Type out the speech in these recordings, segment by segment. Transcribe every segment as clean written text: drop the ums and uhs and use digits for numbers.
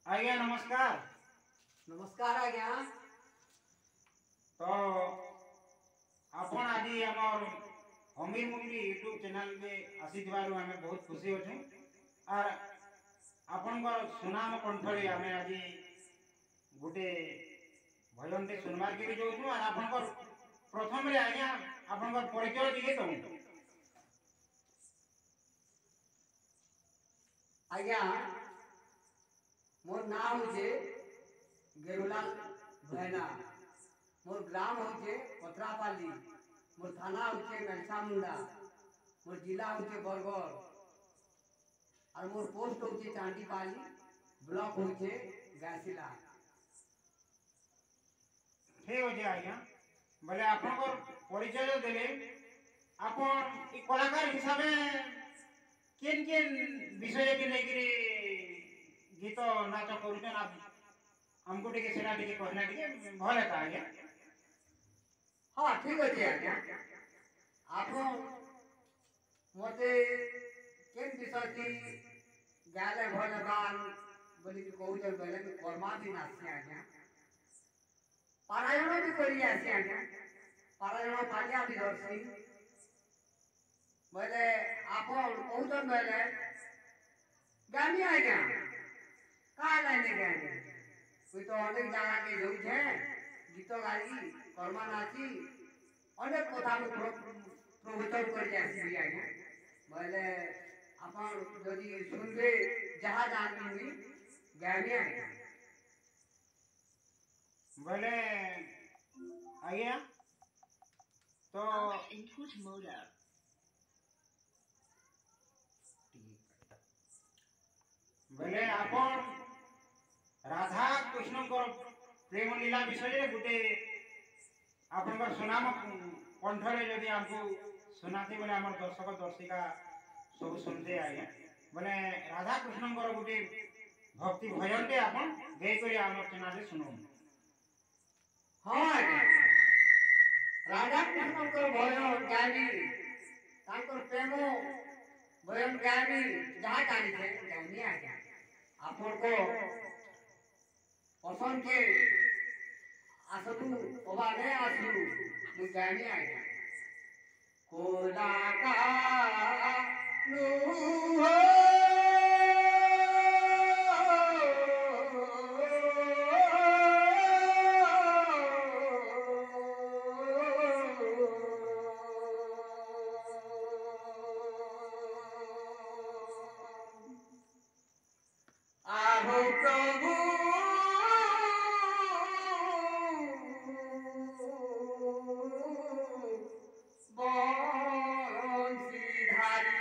आज्ञा नमस्कार। नमस्कार आज्ञा। तो आपण आज आमर हमीर मुंडी यूट्यूब चैनल में आसीथिबारु हमें बहुत खुशी होछु। और आपनकर सुनाम कंठरे हमें आज गोटे भजन टे सुनबार के जाऊँ। और आपनकर प्रथम रे आज्ञा आपनकर परिचय दिए तो आज्ञा मोर नाम होचे गेरुलाल भैना। मोर ग्राम होचे पत्रापाली। मोर थाना होचे मेलसामुंडा। मोर जिला होचे बरगढ़। और मोर पोस्ट होचे चांदीपाली। ब्लॉक होचे गासिला। ठीक होचे आज्ञा। बोले आपनकर परिचय देले आपन एक कलाकार हिसाब केन केन विषय के लेकरी गीत नाच करूछन। आप हमको टिके सेना टिके कहना टिके भले था आज्ञा। हाँ ठीक अच्छे आज्ञा। आप मते केन विषय की गाले भले गान बोली कि कहूछन पहले कि कर्मा भी नाचे आज्ञा। पारायण भी करी आसे आज्ञा। पारायण पालिया भी धरसी। बोले आप कहूछन पहले गामी आज्ञा का लाइने गामी कोई तो अनेक जगह के जाऊ छे गीत गाई कर्मा नाची अनेक कथा में प्रवचन कर जासी आज्ञा। बोले अपन जदि सुनबे जहाँ जानबी गामी आज्ञा। बोले आज्ञा तो input mode up. बोले आपन राधा कृष्ण को प्रेम लीला विषय गोटे आपनकर सुनाम कंठरे यदि हमको सुनाते बोले आम दर्शक दर्शिका सब सुनते आज्ञा। बोले राधा कृष्ण गोटे भक्ति भजन टे आपन गई कर आम चैनल सुनो। हाँ आज्ञा। राधा कृष्ण को भजन गामी तांकर प्रेम भजन गामी जहाँ जानी थे गामी आज्ञा। आपन को पसंद के आसलू ओबा नहीं आसलू मुझ गामी आज्ञा। कोला का नु हो आहो प्रभु बंशीधारी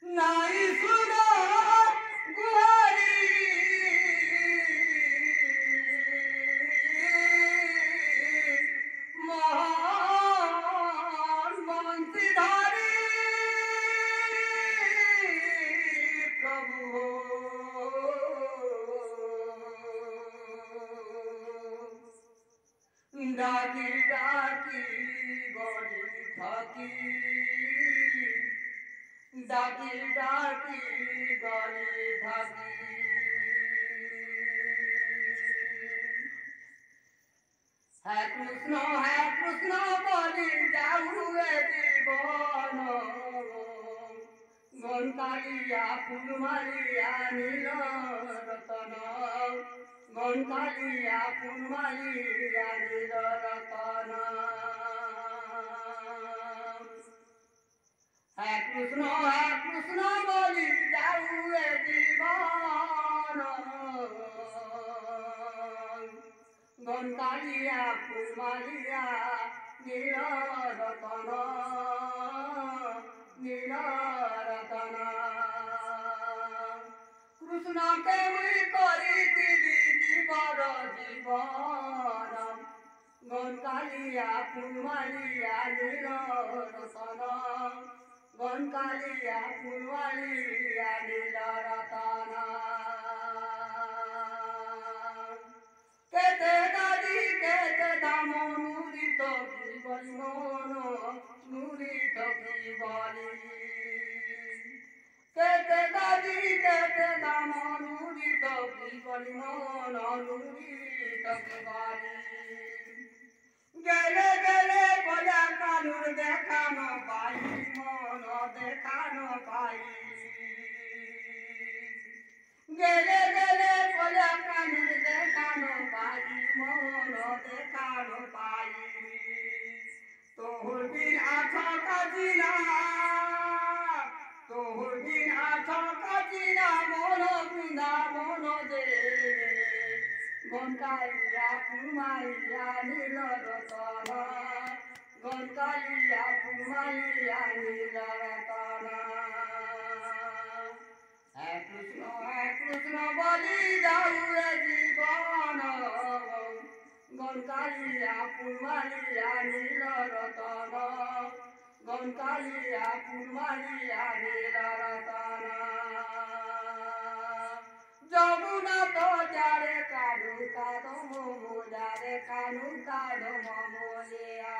नाई सुनो गुहारी महान बंशीधारी प्रभु डाकी डाकी गड़ी थकी डाकी डाकी गली थकी है कृष्ण बोली जाऊए जीवन गणकालिया फुलमालिया नील रतन गणकालिया फुलमालिया नील रतन है कृष्ण बोली जाऊए जीवन गणकालिया फुलमालिया नील रतन नील रतन कृष्ण के मुई करी जीवर जीवन गणकालिया फुलमालिया नील रतन गणकालिया फुलमालिया नील रतन केते दादी केते दामो नुरी तो की बलिमोनो नुरी तो की गली केते दादी केते दामनुरी तो की गली मन अनुरी तो की गली गेले गेले बोला कानूर देखा न पाई मन देखा न पाई गेले गेले बोला कानूर देखा न पाई मन देखा न पाई तोहर बिन आठ काजिना तोहर बिन आठ काजिना मन बिना मन दे गंकालिया पुमालिया नील रतन गंकालिया पुमालिया नील रतन हे कृष्ण बलि जाऊ रे जीवन गंकालिया पुमालिया नील रतन गंकालिया पुमालिया नील रतन যমুনা তো যারে কানু কাদম মোলারে কানু কাদম মোলিয়া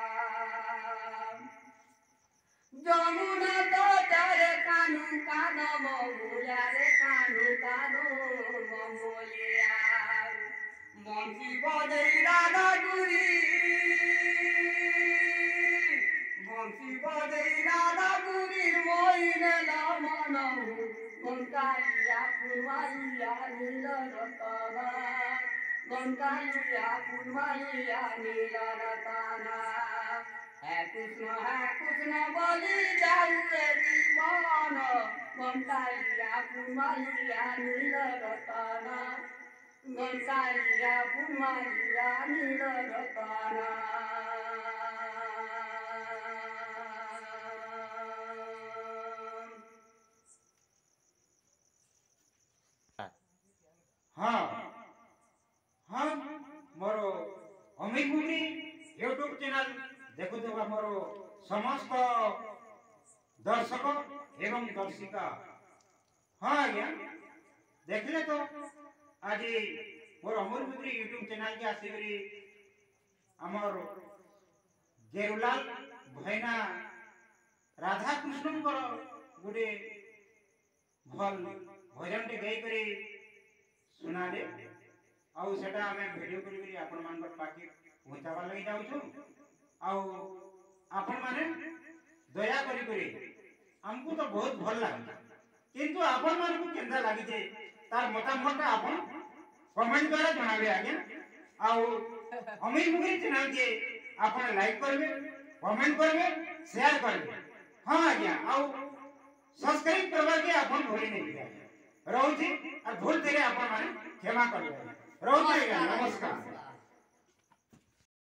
যমুনা তো যারে কানু কাদম মোলারে কানু কাদম মোলিয়া বংশী বজেই রাধা গুরি বংশী বজেই রাধা গুরির মইনে মনহু গঙ্কালিয়া পুরমালিয়া নীল রতন গঙ্কালিয়া পুরমালিয়া নীল রতন হে কৃষ্ণ বলি যাও রে জীবন গঙ্কালিয়া পুরমালিয়া নীল রতন গঙ্কালিয়া পুরমালিয়া নীল রতন हाँ हाँ मोर अमित मुनि यूट्यूब चैनल देखुवा मोर समस्त दर्शक एवं दर्शिका हाँ आज्ञा देखले तो आज मोर अमर मुनि यूट्यूब चैनल के आसिकरी आमर गेरुलाल भाईना राधा कृष्ण गोटे भल भजन टे गाई करी सुनाले आउ सेटा हमें वीडियो करी आपण मान पाके पहुंचावा लगी जाऊ छु आउ आपण माने दया करी हमको तो बहुत भल लागे किंतु आपण मान को केंदा लागी जे तार मतामत आपण कमेंट द्वारा जणाबे आगे आउ अमीर मुखी चैनल के आपण लाइक करबे कमेंट करबे शेयर करबे हां आज्ञा आउ सब्सक्राइब करबा के आपण भूली नहीं रहउछि और भूल तेरे आपण माने क्षमा करबे रहउछि नमस्कार।